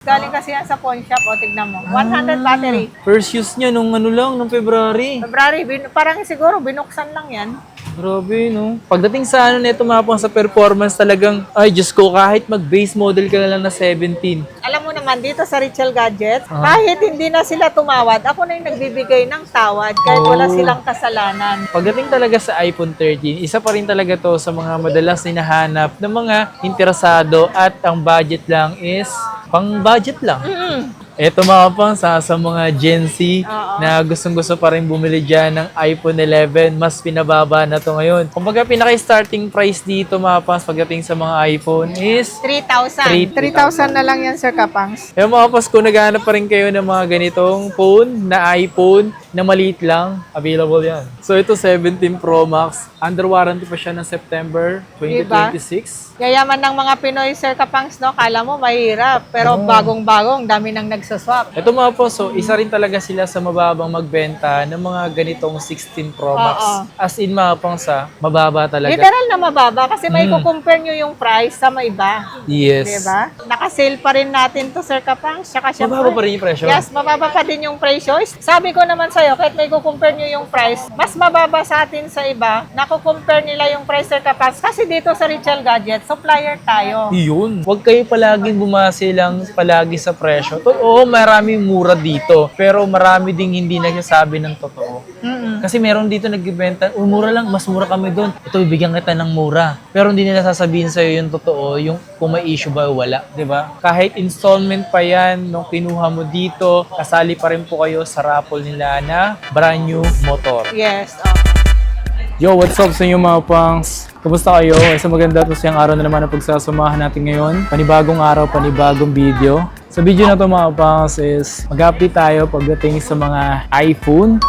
Galing kasi yan sa pawn shop, o tignan mo. 100 battery. First use niya nung nung February. February, parang siguro binuksan lang yan. Grabe, no? Pagdating sa nito mapang sa performance talagang, ay Diyos ko, kahit mag-base model ka na lang na 17. Alam mo naman, dito sa Richel Gadgets, kahit hindi na sila tumawad, ako na yung nagbibigay ng tawad kahit wala silang kasalanan. Pagdating talaga sa iPhone 13, isa pa rin talaga to sa mga madalas hinahanap ng mga interesado at ang budget lang is pang budget lang. Ito mga pang sa mga Gen Z na gustong-gusto pa rin bumili dyan ng iPhone 11, mas pinababa na to ngayon. Kumbaga pinaka-starting price dito mga pangs pagdating sa mga iPhone is 3,000. 3,000 na lang yan, Sir Kapangs. Kaya mga pangs, kung naghahanap pa rin kayo ng mga ganitong phone na iPhone na maliit lang, available yan. So ito 17 Pro Max, under warranty pa siya ng September 2026. Yayaman ng mga Pinoy, Sir Kapangs, no? Kala mo mahirap, pero bagong-bagong, dami nang nagsaswap. Ito mga po, so isa rin talaga sila sa mababang magbenta ng mga ganitong 16 Pro Max. As in mga pang sa mababa talaga. Literal na mababa kasi may kukumpare nyo yung price sa may iba. Yes. Diba? Naka-sale pa rin natin to, Sir Kapangs. Tsaka syempre, Mababa pa rin yung presyo? Yes, mababa pa din yung presyo. Sabi ko naman sa'yo, kahit may kukumpare nyo yung price, mas mababa sa atin sa iba, nakukumpare nila yung price, Sir Kapangs. Kasi dito sa Richel Gadgets, supplier tayo. Yun. Huwag kayo palaging bumase lang palagi sa presyo. Oo, maraming mura dito. Pero marami ding hindi nagsasabi ng totoo. Kasi meron dito nagbibenta, mura lang, mas mura kami doon. Ito, bibigyan kita ng mura. Pero hindi nila sasabihin sa'yo yung totoo, yung kung may issue ba o wala. Diba? Kahit installment pa yan, nung kinuha mo dito, kasali pa rin po kayo sa raffle nila na brand new motor. Yes. Yo, what's up sa inyo mga pangs? Kumusta kayo? Isang maganda at masayang araw na naman ang pagsasamahan natin ngayon. Panibagong araw, panibagong video. Sa video na ito mga pangs is mag-update tayo pagdating sa mga iPhone,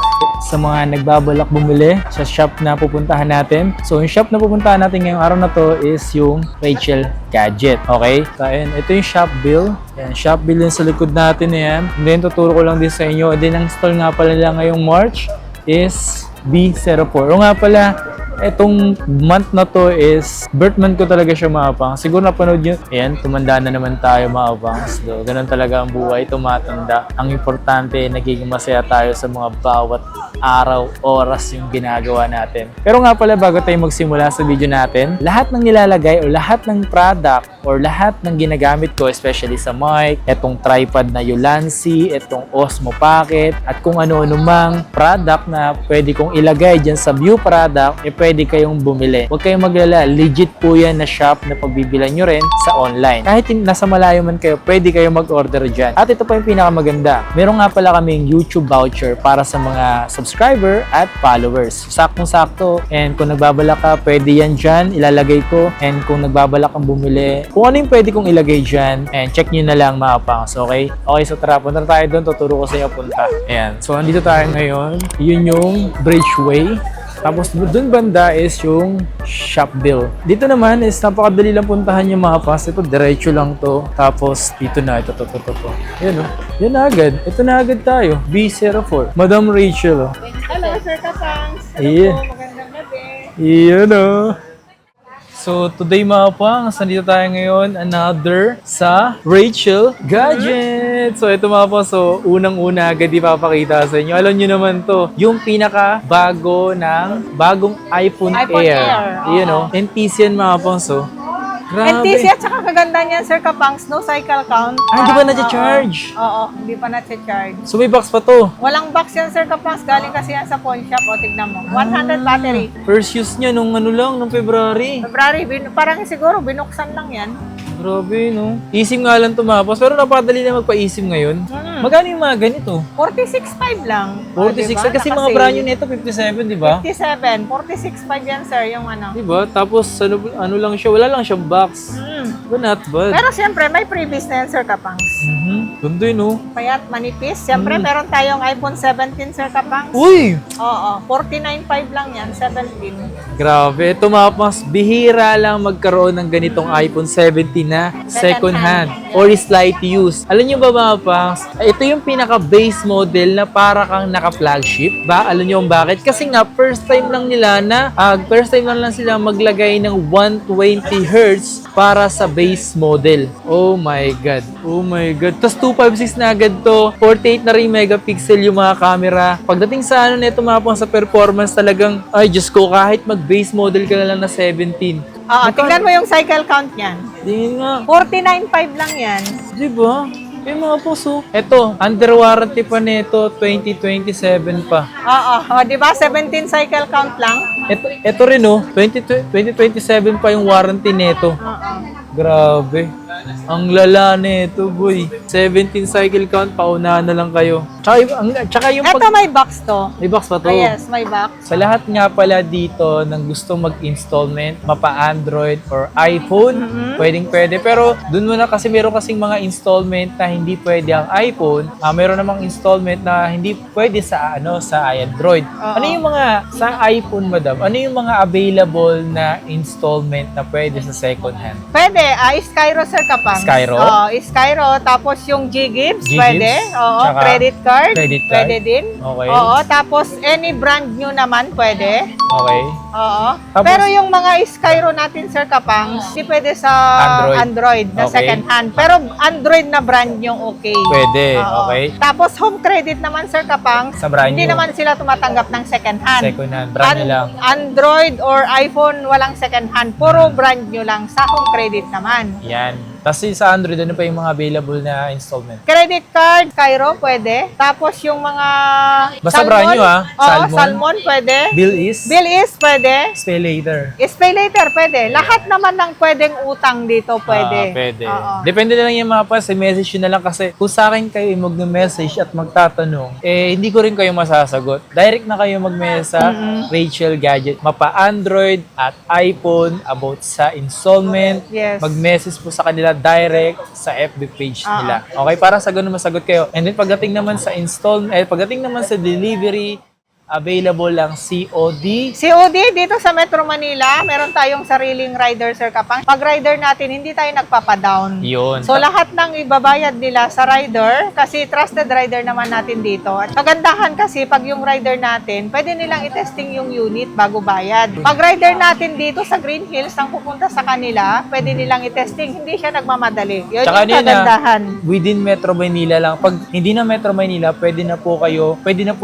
sa mga nagbabalak bumili sa shop na pupuntahan natin. So yung shop na pupuntahan natin ngayong araw na to is yung Richel Gadget. Okay? So ayan, ito yung shop bill. Ayan, shop bill yung sa likod natin na yan. And then tuturo ko lang din sa inyo. And then ang install nga pala nila ngayong March is B04. O nga pala, etong month na to is birth month ko talaga siya mga pangs. Siguro napanood nyo. Ayan, tumanda na naman tayo mga pangs. Ganun talaga ang buhay, tumatanda. Ang importante, nagiging masaya tayo sa mga bawat araw, oras yung ginagawa natin. Pero nga pala, bago tayo magsimula sa video natin, lahat ng nilalagay o lahat ng product or lahat ng ginagamit ko, especially sa mic, etong tripod na Ulanzi, etong Osmo Pocket, at kung ano-ano mang product na pwede kong ilagay dyan sa view product, pwede kayong bumili. Huwag kayong maglala, legit po yan na shop na pagbibilan nyo rin sa online. Kahit nasa malayo man kayo, pwede kayong mag-order dyan. At ito pa yung pinakamaganda. Meron nga pala kaming YouTube voucher para sa mga subscriber at followers. Saktong-sakto. And kung nagbabalak ka, pwede yan dyan. Ilalagay ko. And kung nagbabalak kang bumili, kung ano yung pwede kong ilagay dyan, and check nyo na lang mga pangs, okay? Okay, so tara, punta tayo doon. Tuturo ko sa inyo punta. Ayan. So, andito tayo ngayon. Yun yung Bridgeway. Tapos doon banda is yung shop bill. Dito naman is napakadali lang puntahan yung mga pass. Ito diretso lang to. Tapos dito na ito. Yan o. Yan na agad. Ito na agad tayo. B04. Madam Rachel o. Hello, Sir Kapangs. Hello Yeah. po, magandang gabi. Yan o. So today mga pangs, nandito tayo ngayon another sa Richel Gadget. So ito mga pangs, so unang-una agad ipapakita sa inyo. Alam nyo naman to, yung pinaka bagong iPhone Air. Yun o. NTC yan mga pangs o. Grabe. NTC at saka kaganda niyan, Sir Kapangs, no cycle count. Hindi ba na-charge? Oo, hindi pa na-charge. So may box pa to. Walang box yan, Sir Kapangs. Galing kasi yan sa pawn shop. O, tignan mo. 100 battery. First use niya nung nung February. February, parang siguro binuksan lang yan. Grabe, no? Esim nga lang tumapos, pero napakadali na magpa-esim ngayon. Magkano yung mga ganito? 46.5 lang. 46, Diba? kasi mga brand new nito, 57, di ba? 57, 46.5 yan, sir, yung ano. Di ba? Tapos, ano lang siya, wala lang siyang box. But not bad. Pero siyempre, may previous na yan, Sir Kapangs. Ganda yun, no? Payat, manipis. Siyempre, meron tayong iPhone 17, Sir Kapangs. Uy! Oo, 49.5 lang yan, 17. Grabe, ito mga mas bihira lang magkaroon ng ganitong iPhone 17 na second hand or slight use. Alam nyo ba mga pangs, ito yung pinaka-base model na para kang naka-flagship. Alam nyo bakit? Kasi nga, first time lang sila maglagay ng 120 Hz para sa base model. Oh my God. Oh my God. Tapos 256 na agad to. 48 na rin megapixel yung mga camera. Pagdating sa ano nito mga pang sa performance talagang, ay Diyos ko, kahit mag-base model ka na lang na 17. Oo, tingnan mo yung cycle count niyan. Tingin nga. 49.5 lang yan. Diba? Eh mga puso. Ito, under warranty pa nito, 2027 pa. Oo, di ba? 17 cycle count lang. Ito rin oh, 2027 pa yung warranty nito. Oo. Grabe. Ang lala nito, boy. 17 cycle count, paunahan na lang kayo. Tsaka yung Ito may box to. May box pa to. Ah, yes, may box. Sa lahat nga pala dito ng gusto mag-installment, mapa-Android or iPhone, pwede. Pero dun muna kasi meron kasing mga installment na hindi pwede ang iPhone. Meron namang installment na hindi pwede sa Android. Oo. Ano yung mga sa iPhone, madam? Ano yung mga available na installment na pwede sa second hand? Pwede, Skyro Sir Kapang. Skyro? Oo, Skyro. Tapos yung G-Gibbs, G-Gibbs? pwede. Oo, Tsaka credit card. credit card? Pwede din. Okay. Oo, tapos any brand new naman pwede. Okay. Oo. Tapos- Pero yung mga Skyro natin, Sir Kapang, hindi pwede sa Android na Okay. second hand. Pero Android na brand yung okay. Pwede. Oo. Okay. Tapos home credit naman, Sir Kapang, Sa brand hindi new. naman sila tumatanggap ng second hand. Second hand. Brand new lang. Android or iPhone, walang second hand. Puro brand new lang. Sa home credit naman. Yan. Tapos sa Android, ano pa yung mga available na installment? Credit card, Cairo, pwede. Tapos yung mga Basta brand new, ah. Oo, Salmon. Salmon, pwede. Bill is? Bill is, pwede. Pay later. Pay later, pwede. Lahat naman ng pwedeng utang dito, pwede. Pwede. Oo. Depende na lang yung mga pas, message yun na lang kasi kung sa akin kayo mag-message at magtatanong, hindi ko rin kayo masasagot. Direct na kayo mag-message sa Rachel Gadget. Mapa-Android at iPhone about sa installment. Yes. Mag-message po sa kanila direct sa FB page nila. Okay, para sa ganun masagot kayo. And then pagdating naman sa pagdating naman sa delivery, available lang COD. COD dito sa Metro Manila, meron tayong sariling rider, Sir Kapang. Pag rider natin, hindi tayo nagpapadown. Yun. So lahat ng ibabayad nila sa rider, kasi trusted rider naman natin dito. At kagandahan kasi pag yung rider natin, pwede nilang i-testing yung unit bago bayad. Pag rider natin dito sa Green Hills, ang pupunta sa kanila, pwede nilang i-testing, hindi siya nagmamadali. Yun Tsaka yung kagandahan. within Metro Manila lang. Pag hindi na Metro Manila, pwede na po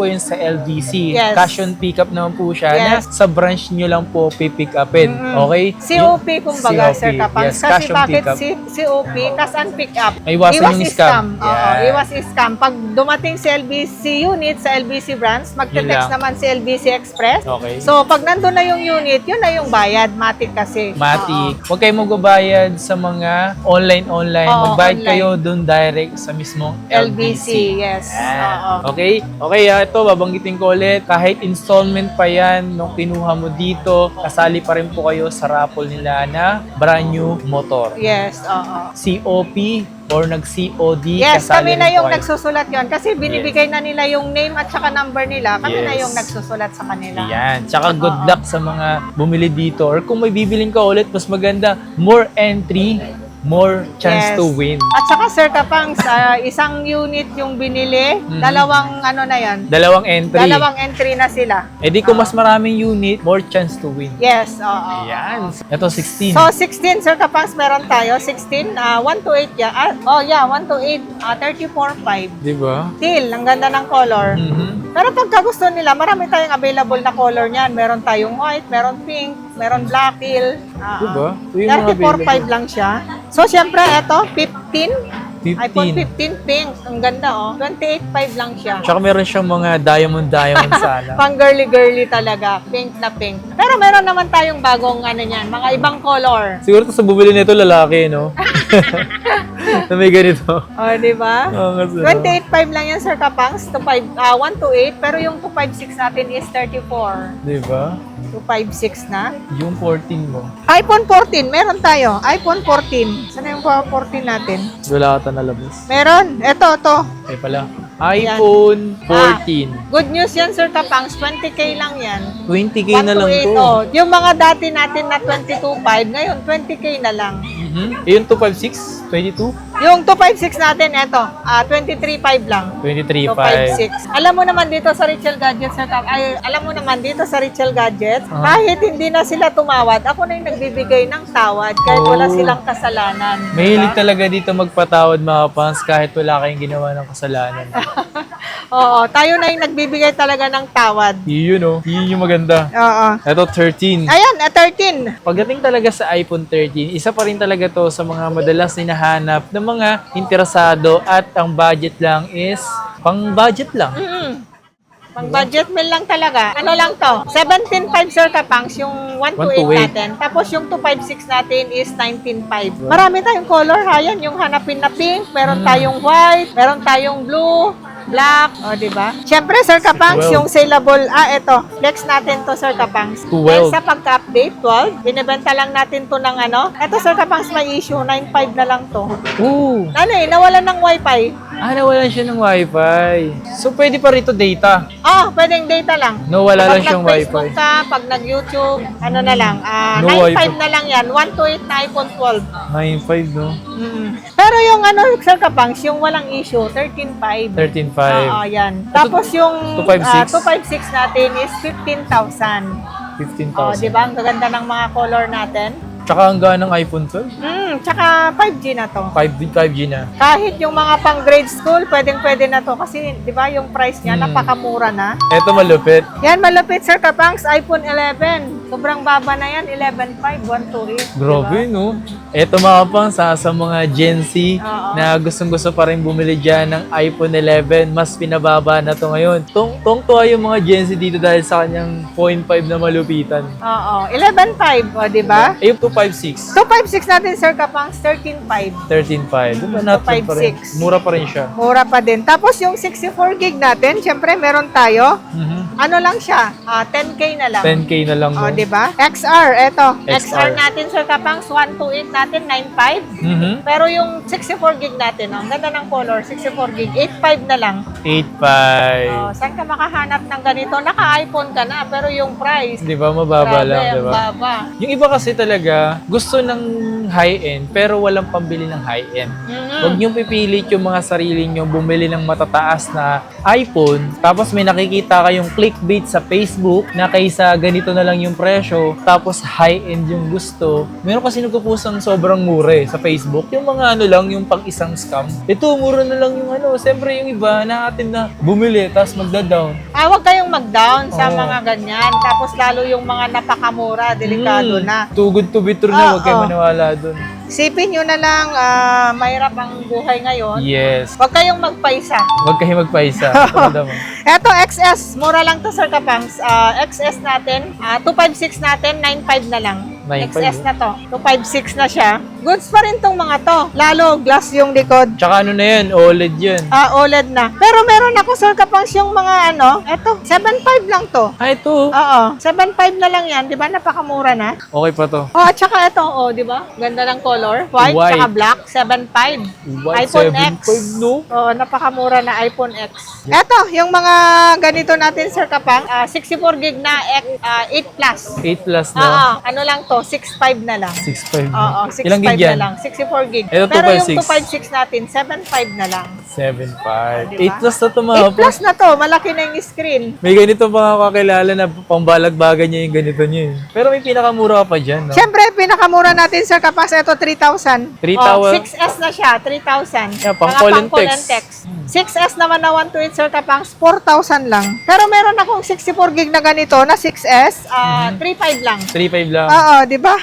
yun sa LBC. Yes. Cash on pickup naman po siya Yes. na sa branch nyo lang po pipick upin. Okay? COP kumbaga, COP. Sir Kapang. Yes, Kasi cash on bakit pickup. COP? Cash and pick up. May iwasan yung scam. Oo, Yan. iwas scam. Pag dumating si LBC unit sa LBC branch, magte-text Yun lang. naman si LBC Express. Okay. So, pag nandun na yung unit, yun na yung bayad. Matic kasi. Matic. Huwag kayo magbabayad sa mga online. Oo, Magbayad online. kayo doon direct sa mismong LBC, yes. Yan. Oo. Okay? Okay, ito, babanggitin ko ulit. Kahit installment pa yan, nung kinuha mo dito, kasali pa rin po kayo sa raffle nila na brand new motor. Yes, oo. COP or nag-COD, Yes, kasali kami na rin po yung kayo. nagsusulat yon kasi binibigay na nila yung name at saka number nila. Kami na Yes. yung nagsusulat sa kanila. Yan. Tsaka good Oo. luck sa mga bumili dito. Or kung may bibiling ka ulit, mas maganda, more entry, more chance Yes. to win. At saka Sir Kapang, sa isang unit yung binili, dalawang ano na yan, Dalawang entry. dalawang entry na sila. Eh di kung mas maraming unit, more chance to win. Yes, oo. Yan. Ito, 16. So, 16, Sir Kapangs, meron tayo. 16, 1 to 8 yan. 1 to 8, 34.5. Di ba? Teal, ang ganda ng color. Mhm. Pero pagka gusto nila, marami tayong available na color niyan. Meron tayong white, meron pink, meron black, teal. Diba? Ito yung mga 34.5 lang siya. So, syempre, ito, 15. 15. iPhone 15 pink. Ang ganda, oh. 28.5 lang siya. Tsaka meron siyang mga diamond sana. Pang girly-girly talaga. Pink na pink. Pero meron naman tayong bagong ano niyan, mga ibang color. Siguro to sa bumili nito lalaki, no? Na may ganito. O, di ba? Oo, kasi, no? 28.5 lang yan, Sir Kapangs. 1 to 8. Pero yung 256 natin is 34. Di ba? 256 na. Yung 14 mo. iPhone 14, meron tayo. iPhone 14. Saan yung 14 natin? Wala ata nalabas. Meron. Ito. Eh pala. iPhone 14. Good news yan, Sir Kapangs. 20K lang yan. 20K na lang 1 to 8, to. oh. Yung mga dati natin na 22.5, ngayon 20K na lang. Yung 256, 22? Yung 256 natin, eto, 23.5 lang. 23.5. 256. Alam mo naman dito sa Richel Gadgets, alam mo naman dito sa Richel Gadgets, kahit hindi na sila tumawad, ako na yung nagbibigay ng tawad kahit wala silang kasalanan. Mahilig talaga dito magpatawad mga pans kahit wala kayong ginawa ng kasalanan. Oo, tayo na yung nagbibigay talaga ng tawad. Yun oh, yun yung maganda. Oo. Ito 13. Ayan, 13. Pagdating talaga sa iPhone 13, isa pa rin talaga to sa mga madalas hinahanap ng mga interesado at ang budget lang is pang budget lang. Pang budget meal lang talaga. Ano lang to? 17.5 Sir Kapangs, yung 128 natin. Tapos yung 256 natin is 19.5. Marami tayong color, ha? Yan, yung hanapin na pink, meron tayong white, meron tayong blue, black, o, di ba? Siyempre, Sir Kapangs, 12. yung saleable, eto, flex natin to, Sir Kapangs. 12. Dahil sa pagka-update, 12, binibenta lang natin to ng ano. Eto, Sir Kapangs, may issue, 9.5 na lang to. Ooh! Ano nawalan ng wifi. Nawalan siya ng wifi. So, pwede pa rito data. Pwedeng data lang. No, wala lang Pag siyang nag-Facebook wifi. ka, pag nag-YouTube, ano na lang, No 9.5 wifi. na lang yan, 128 na iPhone 12. 9.5, no? Pero yung ano, Sir Kapangs, yung walang issue, 13.5. 13.5. Oo, yan. Tapos yung 256? 256 natin is 15,000. 15,000. Di ba? Ang gaganda ng mga color natin. Tsaka ang gana ng iPhone 12. Tsaka 5G na to. 5G na. Kahit yung mga pang grade school, pwedeng-pwede na to. Kasi, di ba, yung price niya, napakamura na. Eto malupit. Yan, malupit, Sir Kapangs, iPhone 11. Sobrang baba na yan, 11.5, 128. Grabe, no? Eto mga pang sa mga Gen Z Oo. na gustong-gusto pa rin bumili dyan ng iPhone 11, mas pinababa na to ngayon. Tuwa yung mga Gen Z dito dahil sa kanyang 0.5 na malupitan. Oo, 11.5, di ba? Eh, yung 256, 256 natin, Sir Kapangs, 13.5. 13.5. Diba not bad pa rin? 256. Mura pa rin siya. Mura pa din. Tapos yung 64 gig natin, syempre meron tayo. Ano lang siya? 10K na lang. 10K na lang, no? O, di ba? XR, eto. XR. XR natin, Sir Kapangs, 128 natin, 9.5. Pero yung 64 gig natin, ang ganda ng color, 64 gig, 8.5 na lang. 8.5. Saan ka makahanap ng ganito? Naka-iPhone ka na, pero yung price, Di ba? Mababa grabe, lang, di ang ba? baba. Yung iba kasi talaga, gusto ng high-end, pero walang pambili ng high-end. Huwag niyong pipilit yung mga sarili niyo bumili ng matataas na iPhone, tapos may nakikita kayong clickbait sa Facebook na kaysa ganito na lang yung presyo, tapos high-end yung gusto. Meron kasi nagpo-post ng sobrang mura sa Facebook. Yung mga ano lang, yung pang-isang scam. Ito, mura na lang yung ano. Siyempre yung iba, naatin na bumili, tapos magda-down. Huwag kayong mag-down sa Oo. mga ganyan. Tapos lalo yung mga napakamura, delikado na. Too good to be true na, huwag kayo Oo. maniwala dun. Isipin nyo na lang, mahirap ang buhay ngayon. Yes. Huwag kayong magpaisa. Huwag kayo magpaisa. Tama mo. Eto, XS. Mura lang to, Sir Kapangs. XS natin, 256 natin, 9.5 na lang. 9.5, XS na to. 256 na siya. Goods pa rin tong mga to. Lalo, glass yung likod. Tsaka ano na yan, OLED yan. OLED na. Pero meron ako, Sir Kapangs, yung mga ano, eto, 7.5 lang to. Ito. Oo, 7.5 na lang yan. Di ba? Napakamura na. Okay pa to. At saka ito, di ba? Ganda ng color. White, White. saka black, 7.5. White iPhone 7.5, X. no? Napakamura na iPhone X. Ito, yung mga ganito natin, Sir Kapang, 64 gig na 8 plus. 8 plus Oo, na. ano lang to, 6.5 na lang. 6.5 Oo, na. 6.5 Ilang gig na yan? lang. 64 gig. Ito, Pero yung 256. 256 natin, 7.5 na lang. 7.5. Diba? 8 plus na to mga 8 plus na to, malaki na yung screen. May ganito pa nga kakilala na pambalagbagan niya yung ganito niya. Pero may pinakamura pa dyan, no? Siyempre, pinakamura natin, Sir Kapang, ito 3,000. 3,000. 6S na siya, 3,000. Yeah, pang Mga call and call text. 6S naman na 128 Sir Kapangs, 4,000 lang. Pero meron akong 64 gig na ganito na 6S, 3,500 lang. 3.5 lang. Oo, di ba?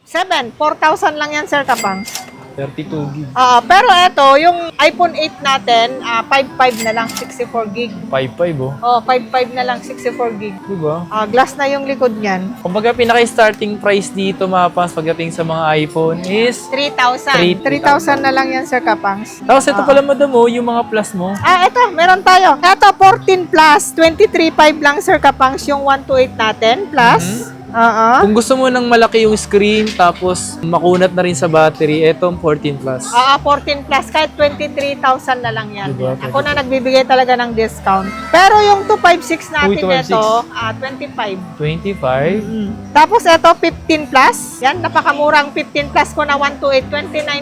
4,000 lang yan, Sir Kapangs. 32 gig. Pero ito, yung iPhone 8 natin, 5,500 na lang, 64 gig. 5.5, oh. 5,500 na lang, 64 gig. Diba? Glass na yung likod niyan. Kumbaga, pinaka-starting price dito, mga pangs, pagdating sa mga iPhone is... 3,000. 3,000 na lang yan, Sir Kapangs. Tapos ito pala, madam, oh, yung mga plus mo. Ito, meron tayo. Ito, 14 plus, 23.5 lang, Sir Kapangs, yung 128 natin, plus Oo. Kung gusto mo ng malaki yung screen, tapos makunat na rin sa battery, etong 14 Plus. 14 plus, kahit 23,000 na lang yan. Diba? Ako na nagbibigay talaga ng discount. Pero yung 256 natin 256. ito, 25. 25? Tapos ito, 15 plus. Yan, napakamurang 15 plus ko na 128,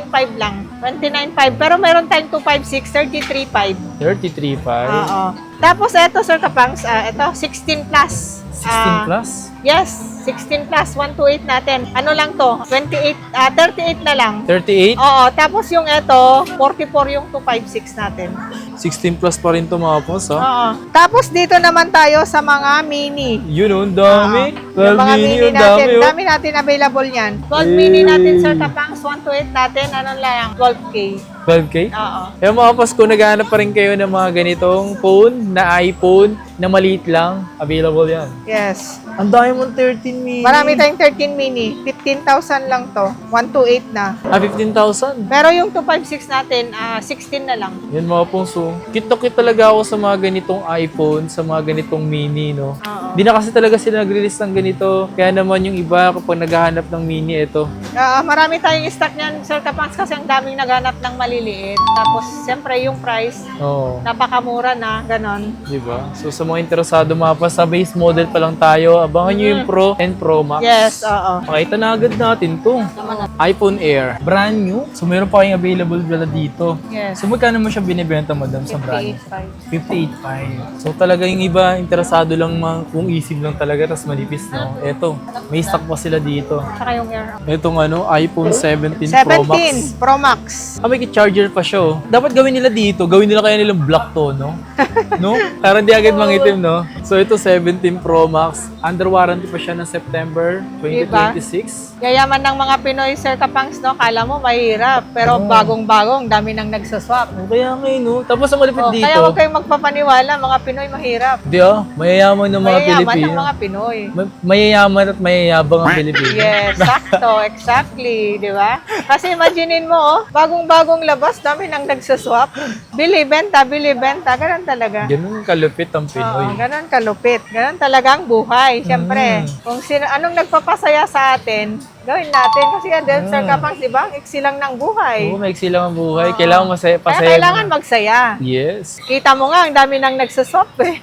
29.5 lang. 29.5. Pero meron tayong 256, 33.5. 33.5? Oo. Tapos ito, Sir Kapangs, ito, 16 plus. 16 plus? Yes, 16 plus, 128 natin. Ano lang to? 38 na lang. 38? Oo, tapos yung ito, 44 yung 256 natin. 16 plus pa rin to mga boss, ha? Oo. Tapos dito naman tayo sa mga mini. Yun, oh, ang dami. Oo. Yung 12 mga mini, mini ang natin, dami, oh. dami natin available yan. 12 mini natin, Sir Kapangs, 128 natin, ano lang, 12K. 12K? Oo. Kaya mga boss, kung naghahanap pa rin kayo ng mga ganitong phone, na iPhone, na maliit lang, available yan. Yes. Ang dami mong 13 mini. Marami tayong 13 mini. 15,000 lang to. 128 na. 15,000. Pero yung 256 natin, 16 na lang. Yan mga pungso. Kit talaga ako sa mga ganitong iPhone, sa mga ganitong mini, no? Oo. Di na kasi talaga sila nag-release ng ganito. Kaya naman yung iba, kapag naghahanap ng mini, ito. Marami tayong stock niyan, Sir Kapangs, kasi ang daming naghanap ng maliliit. Tapos, siyempre, yung price, Oo. napakamura na, ganon. Diba? So sa mga interesado mapa, sa base model pa lang tayo, abangan nyo yung Pro and Pro Max. Yes, oo. Pakita na agad natin to. iPhone Air. Brand new. So meron pa kayong available pala dito. Yes. So magkano mo siya binibenta, madam, sa brand new? 58.5. 58.5. So talaga yung iba, interesado lang kung isip lang talaga, tas manipis, no? Eto, may stock pa sila dito. Saka yung Air. Etong iPhone 17 Pro Max. 17 Pro Max. May charger pa siya, oh. Dapat gawin nila dito, gawin nila kaya nilang black to, no? No? Para hindi agad mangitim, no? So ito 17 Pro Max. Under warranty pa siya ng September 2026. Yayaman ng mga Pinoy, Sir Kapangs, no? Kala mo mahirap. Pero Oo. bagong-bagong, dami nang nagsaswap. Kaya ngayon, no? Tapos ang malapit dito. Kaya huwag kayong magpapaniwala, mga Pinoy mahirap. Di mayayaman ng mga Mayayaman Pilipino. ng mga Pinoy. Mayayaman at mayayabang ang Pilipino. Yes, sakto, exactly, di ba? Kasi imaginein mo, bagong-bagong labas, dami nang nagsaswap. Bili, benta, ganun talaga. Ganun kalupit ang Oo, Pinoy. ganun kalupit. Ganun talagang buhay. Siyempre, kung anong nagpapasaya sa atin, gawin natin. Kasi Sir Kapangs, di ba? Iksi lang ng buhay. Oo, maiksi lang ang buhay. Kailangan Kaya pasaya. kailangan magsaya. Yes. Kita mo nga, ang dami nang nagsaswap eh.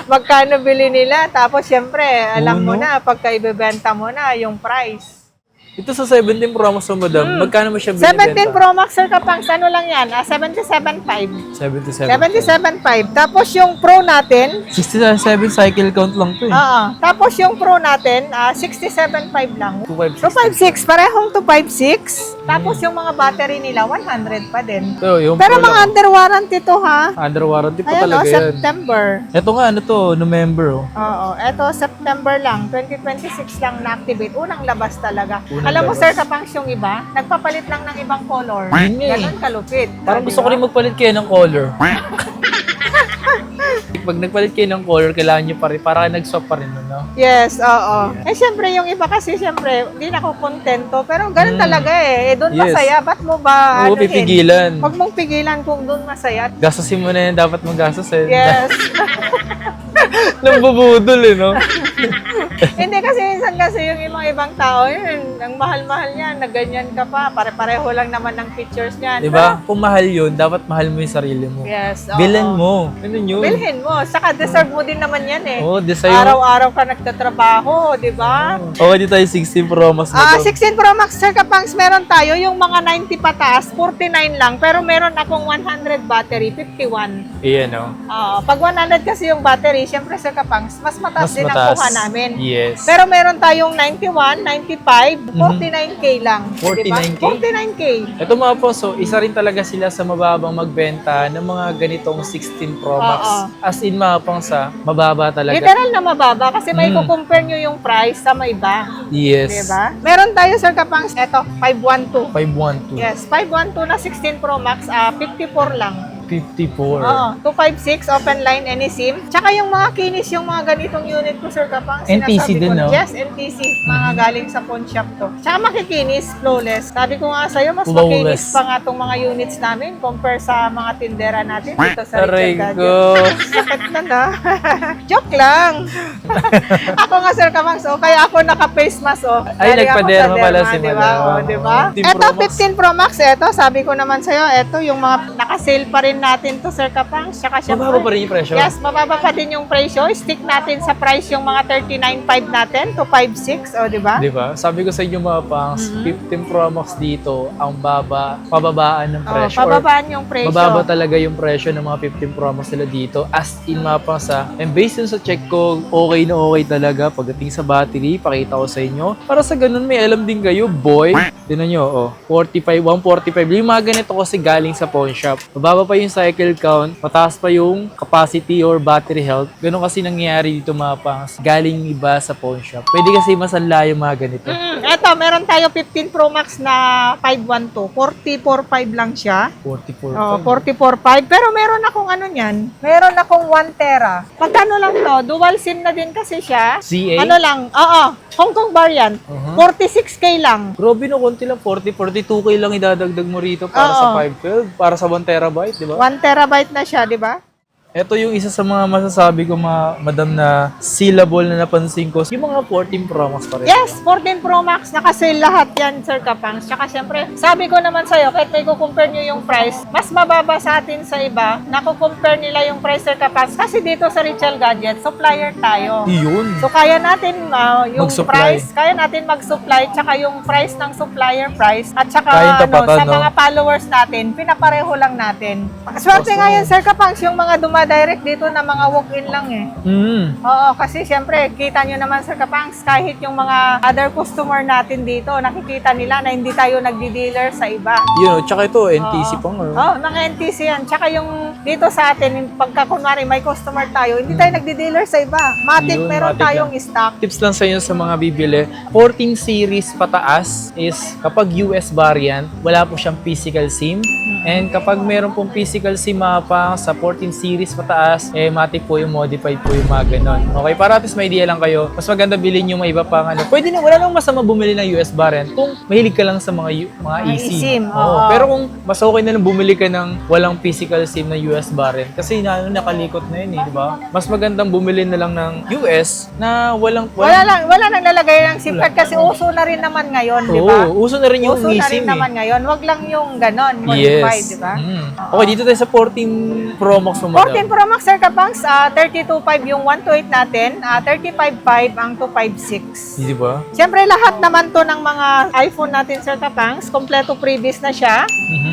Magkano bili nila, tapos siyempre, alam mo Oo, no? na, pagka ibebenta mo na, yung price. Ito sa 17 Pro Max, madam, magkano mo siya binibenta? 17 Pro Max, Sir Kapangs, ano lang yan? 77.5. 77. 77.5. Tapos yung Pro natin, 67 cycle count lang to eh. oo. Tapos yung Pro natin, 67.5 lang. 256, 256. parehong 256. Tapos yung mga battery nila, 100 pa din. So, yung Pero Pro mga lang. under warranty to ha. Under warranty pa Ayan talaga yan. September. Ito nga, ano to, November, oh. Oo, eto September lang, 2026 lang na-activate. Unang labas talaga. Unang Alam mo, labas. Sir Kapangs, yung iba, nagpapalit lang ng ibang color. Yun nga eh. Ganon kalupit. Parang gusto ko rin magpalit kayo ng color. Pag nagpalit kayo ng color, kailangan nyo pa rin, para nag-swap pa rin, no? Yes, oo. Eh, syempre, yung iba kasi, syempre, hindi na ako kontento. Pero ganun talaga eh. Doon Yes. masaya. Ba't mo ba, Oo, pipigilan. Huwag mong pigilan kung doon masaya. Gastusin mo na yan, dapat magastos eh. Yes. Nambubudol eh, no? Hindi kasi minsan kasi yung ibang tao, yun, ang mahal-mahal niya, na ganyan ka pa. Pare-pareho lang naman ng pictures niyan. Diba? Kung mahal yun, dapat mahal mo yung sarili mo. Yes, oo. Bilhin mo. Ano yun? Bilhin mo. Saka deserve mo din naman yan eh. Oo, design. Araw-araw ka nagtatrabaho, di ba? Oo, di tayo 16 Pro Max na to. 16 Pro Max, Sir Kapangs, meron tayo yung mga 90 pataas, 49 lang. Pero meron akong 100 battery, 51. Iyan, no? Pag 100 kasi yung battery, syempre Sir Kapangs, mas mataas din ang kuha namin. Yes. Pero meron tayong 91, 95, 49K lang. 49K? 49K. Ito mga po, so isa rin talaga sila sa mababang magbenta ng mga ganitong 16 Pro Max. Oo. As in mga pang sa mababa talaga. Literal na mababa kasi may kukumpare nyo yung price sa may iba. Yes. Diba? Meron tayo, Sir Kapangs, eto, 512. 512. Yes, 512 na 16 Pro Max, 54 lang. 54. Oo, 256, open line, any SIM. Tsaka yung mga kinis, yung mga ganitong unit ko, Sir Kapang, NTC sinasabi din, ko no? Yes, NTC. Mga galing sa pawn shop to. Tsaka makikinis, flawless. Sabi ko nga sa'yo, mas Flawless. makinis pa nga itong mga units namin compare sa mga tindera natin dito sa Aray Richard ko. Gadget. Sakit na na. Joke lang. Ako nga, Sir Kapang, so kaya ako naka-face mask, oh. Ay, Galing ako nagpa-derma sa pala derma, si di ba? Madam. Oh, di ba? 15 Ito, Pro Max. 15 Pro Max, ito, sabi ko naman sa'yo, ito yung mga naka-sale pa rin natin to, Sir Kapang. Tsaka syempre, Mababa pa rin yung presyo? yes, mababa pa din yung presyo. Stick natin sa price yung mga 39.5 natin to 5.6, o di ba? Di ba? Sabi ko sa inyo mga pangs, 15 Pro Max dito, ang pababaan ng Oh, presyo. pababaan yung presyo. Mababa talaga yung presyo ng mga 15 Pro Max nila dito. As in mga pangs and based dun sa check ko, okay na okay talaga. Pagdating sa battery, pakita ko sa inyo. Para sa ganun, may alam din kayo, boy. Tignan nyo, 145. Yung mga ganito kasi galing sa pawn shop. Mababa pa yung cycle count, mataas pa yung capacity or battery health. Ganun kasi nangyayari dito mga pangs. Galing iba sa pawn shop. Pwede kasi masanla yung mga ganito. Eto, meron tayo 15 Pro Max na 512. 44.5 lang siya. 44. Oh, 44.5. Pero meron akong ano niyan. Meron akong 1 tera. Magkano lang to? Dual SIM na din kasi siya. CA? Ano lang? Oo. Hong Kong variant. 46K lang. Grabe no, konti lang. 42K lang idadagdag mo rito para sa Oo. 512. Para sa 1 terabyte, di ba? 1 terabyte na siya, di ba? Ito yung isa sa mga masasabi ko, madam, na sealable na napansin ko. Yung mga 14 Pro Max pa rin. Yes, 14 Pro Max, naka-sale lahat yan, Sir Kapangs. Tsaka syempre, sabi ko naman sa'yo, kahit may kukumpare nyo yung price, mas mababa sa atin sa iba, nakukumpare nila yung price, Sir Kapangs. Kasi dito sa Richel Gadget, supplier tayo. Yun. So, kaya natin yung Mag-supply. price, kaya natin mag-supply, tsaka yung price ng supplier price, at tsaka Kayang tapatan, sa no? mga followers natin, pinapareho lang natin. Swerte nga yan, Sir Kapangs, yung mga dumadirect dito na mga walk-in lang eh. Oo, kasi syempre, kita nyo naman, Sir Kapangs, kahit yung mga other customer natin dito, nakikita nila na hindi tayo nagdi-dealer sa iba. Yun, tsaka ito, NTC pa nga. Oh, mga NTC yan. Tsaka yung dito sa atin, pagka kunwari may customer tayo, hindi tayo nagdi-dealer sa iba. Matic, Yun, meron Matic tayong lang. stock. Tips lang sa inyo sa mga bibili. 14 series pataas is kapag US variant, wala po siyang physical SIM. And kapag meron pong physical SIM mapa sa 14 series pataas, matic po yung modified po yung mga ganon. Okay, para at least may idea lang kayo. Mas maganda bilhin yung mga iba pang ano. Pwede na, wala nang masama bumili ng US variant kung mahilig ka lang sa mga eSIM. oo. Pero kung mas okay na lang bumili ka ng walang physical SIM na US variant, kasi nakalikot na yun eh, di ba? Mas magandang bumili na lang ng US na walang Wala nang lalagay ng SIM card kasi uso na rin naman ngayon, di ba? Oo, uso na rin yung Uso na eSIM rin naman ngayon. Wag lang yung ganon, Yes. modified, di ba? Okay, dito tayo sa 14 Pro Max mo, 14 madam. Pro Max, Sir Kapangs, 32.5 yung 128 natin, 35.5 ang 256. Di ba? Siyempre, lahat naman to ng mga iPhone natin, Sir Kapangs, kompleto previous na siya.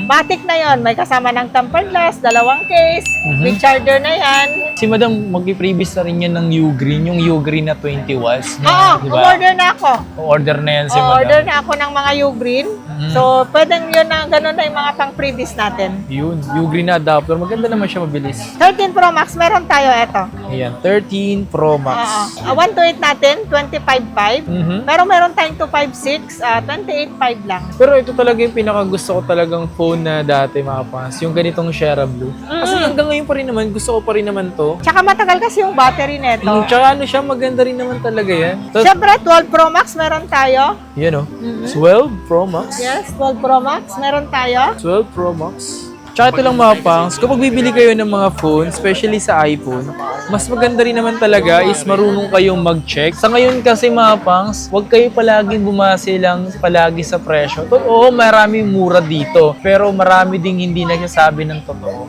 Matic na yon, may kasama ng tempered glass, dalawang case, with charger na yan. Si madam, mag-previous na rin yan ng Ugreen, yung Ugreen na 20 watts. Oo, Di ba? umorder na ako. Order na yan si madam. Order na ako ng mga Ugreen. So, pwedeng yun na ganun na yung mga pang previous natin. Yun, Ugreen na adapter. Maganda naman siya mabilis. 13 Pro Max, meron tayo ito. Ayan, 13 Pro Max. 128 natin, 25.5. Pero meron tayong 256, 28.5 lang. Pero ito talaga yung pinaka-gusto ko talagang phone na dati mga pans. Yung ganitong Shera Blue. Kasi hanggang ngayon pa rin naman, gusto ko pa rin naman to. Tsaka matagal kasi yung battery nito. Tsaka ano siya, maganda rin naman talaga yan. Tapos, Siyempre, 12 Pro Max meron tayo. yan o, 12 Pro Max. Yes, 12 Pro Max meron tayo. 12 Pro Max. Tsaka ito lang mga pangs, kapag bibili kayo ng mga phone, especially sa iPhone, mas maganda rin naman talaga is marunong kayong mag-check. Sa ngayon kasi mga pangs, huwag kayo palaging bumase lang palagi sa presyo. Oo, maraming mura dito, pero marami ding hindi nagsasabi ng totoo.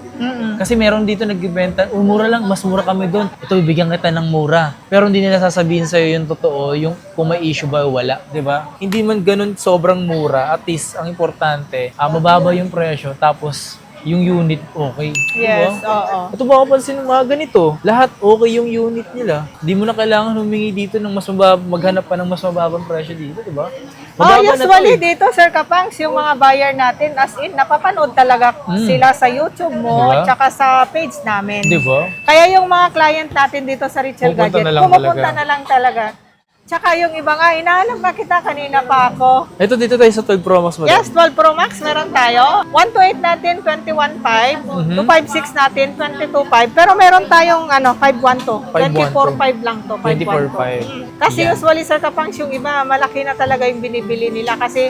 Kasi meron dito nagbibenta, mura lang, mas mura kami doon. Ito, bibigyan kita ng mura. Pero hindi nila sasabihin sa'yo yung totoo, yung kung may issue ba o wala, di ba? Hindi man ganun sobrang mura, at least ang importante, mababa yung presyo, tapos yung unit okay. Yes, Diba? oo. Ito makapansin ng mga ganito, lahat okay yung unit nila. Hindi mo na kailangan humingi dito ng mas maghanap pa ng mas mababang presyo dito, di ba? Mababa na to usually eh. dito, Sir Kapangs, yung mga buyer natin, as in, napapanood talaga sila sa YouTube mo, Diba? tsaka sa page namin. Di ba? Kaya yung mga client natin dito sa Richel Pupunta Gadget, na lang pumupunta talaga. na lang talaga. Tsaka yung iba nga, inaalam na kita, kanina pa ako. Ito, dito tayo sa 12 Pro Max, madam. Yes, 12 Pro Max meron tayo. 128 natin, 21.5. 256 natin, 22.5. Pero meron tayong 512. 24.5 lang to. 24.5. Kasi Yan. usually sa Kapangs yung iba, malaki na talaga yung binibili nila. Kasi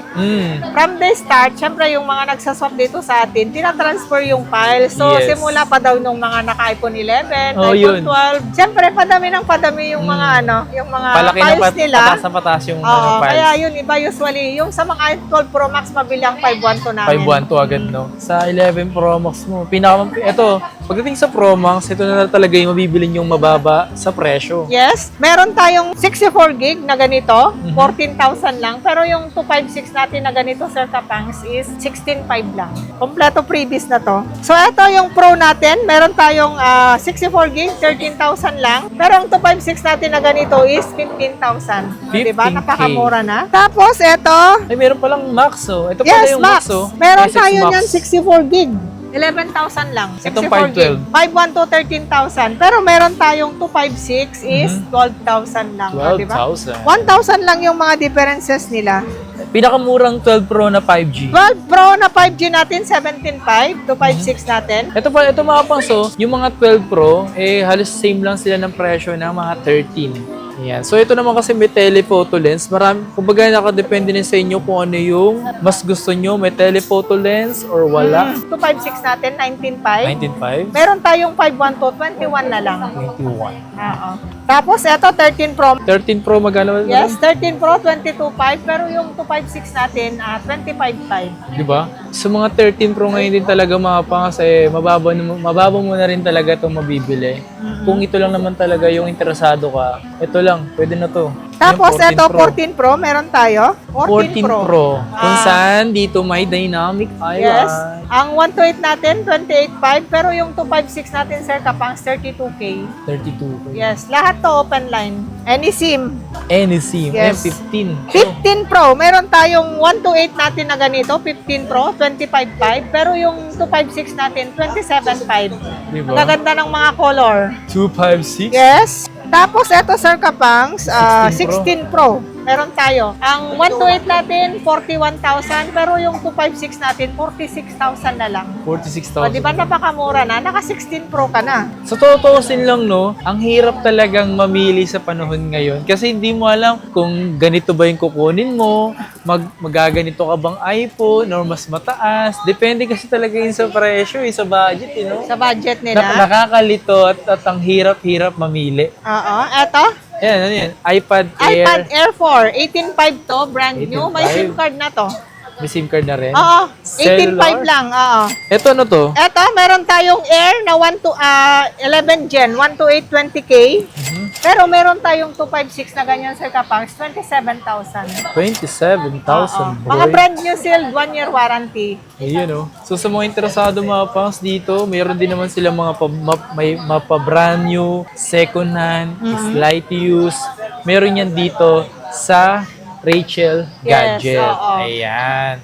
from the start, syempre yung mga nagsaswap dito sa atin, tinatransfer yung file. So, Yes. simula pa daw nung mga naka-iPhone 11, Oh, iPhone yun. 12. Syempre, padami ng padami yung mga yung mga Palaki na files nila. pataas na pataas yung Oo, files. kaya yun, iba usually, yung sa mga 12 Pro Max, mabilang 512 namin. 512 agad, no? Sa 11 Pro Max mo, ito, pagdating sa Pro Max, ito na talaga yung mabibili yung mababa sa presyo. Yes, meron tayong 64 gig na ganito, 14,000 lang. Pero yung 256 natin na ganito, Sir Kapangs, is 16,500 lang. Kompleto previous na to. So, ito yung Pro natin. Meron tayong 64 gig, 13,000 lang. Pero ang 256 natin na ganito is 15,000. 15K. Diba? Napakamura na. Tapos, ito, Ay, meron palang Max, oh. Ito pala yes, yung Max, Max. oh. Meron S6 tayo Max. niyan 64 gig. 11,000 lang. 64 Itong gig. 512. 512, 13,000. Pero meron tayong 256 is 12,000 lang. Ah, diba? 12,000. 1,000 lang yung mga differences nila. Pinakamurang 12 Pro na 5G. 12 Pro na 5G natin, 17.5 to 5.6 natin. Ito pa, ito mga pangso, yung mga 12 Pro, halos same lang sila ng presyo ng mga 13. Ayan. So ito naman kasi may telephoto lens. Kumbaga nakadepende din sa inyo kung ano yung mas gusto nyo. May telephoto lens or wala. 256 natin, 19.5. 19.5? Meron tayong 512, 21 na lang. 21. Oo. Tapos ito, 13 Pro. 13 Pro magkano? Yes, 13 Pro, 22.5. Pero yung 256 natin, 25.5. Diba? Sa mga 13 Pro ngayon din talaga mga pangas, mababa mo na rin talaga itong mabibili. Kung ito lang naman talaga yung interesado ka, ito lang, pwede na to. Tapos Yung ito, 14 Pro, meron tayo. 14 Pro. Kung saan dito may dynamic Yes. island. Ang 128 natin, 28.5. Pero yung 256 natin, Sir Kapangs, 32K. 32. Yes, lahat to open line. Any SIM. Any SIM. Yes. M15. 15 Pro, meron tayong 128 natin na ganito, 15 Pro, 25.5. Pero yung 256 natin, 27.5. Diba? Ang gaganda ng mga color. 256? Yes. Tapos eto, Sir Kapangs, 16 16 Pro. Meron tayo. Ang 128 natin, 41,000. Pero yung 256 natin, 46,000 na lang. 46,000. O, di ba napakamura na? Naka 16 Pro ka na. Sa totoosin lang, no, ang hirap talagang mamili sa panahon ngayon kasi hindi mo alam kung ganito ba yung kukunin mo, magaganito ka bang iPhone or mas mataas. Depende kasi talaga yun sa presyo, sa budget, no? Sa budget nila. Nakakalito at ang hirap-hirap mamili. Oo. Eto, Yan, ano yan? iPad Air. iPad Air 4. 18.5 to, brand new. May 18.5. SIM card na to. May SIM card na rin. Oo. 18.5 Cellular? lang. Oo. Ito ano to? Eto, meron tayong Air na 11 Gen, 128 20K. Pero meron tayong 256 na ganyan, Sir Kapangs, 27,000. 27,000, Oo. boy. Mga brand new sealed, 1-year warranty. Ayun, oh. So, sa mga interesado mga pangs dito, mayroon din naman sila mga may mapa-brand new, second hand, slight use. Meron yan dito sa Rachel Yes, Gadget. oo. Ayan.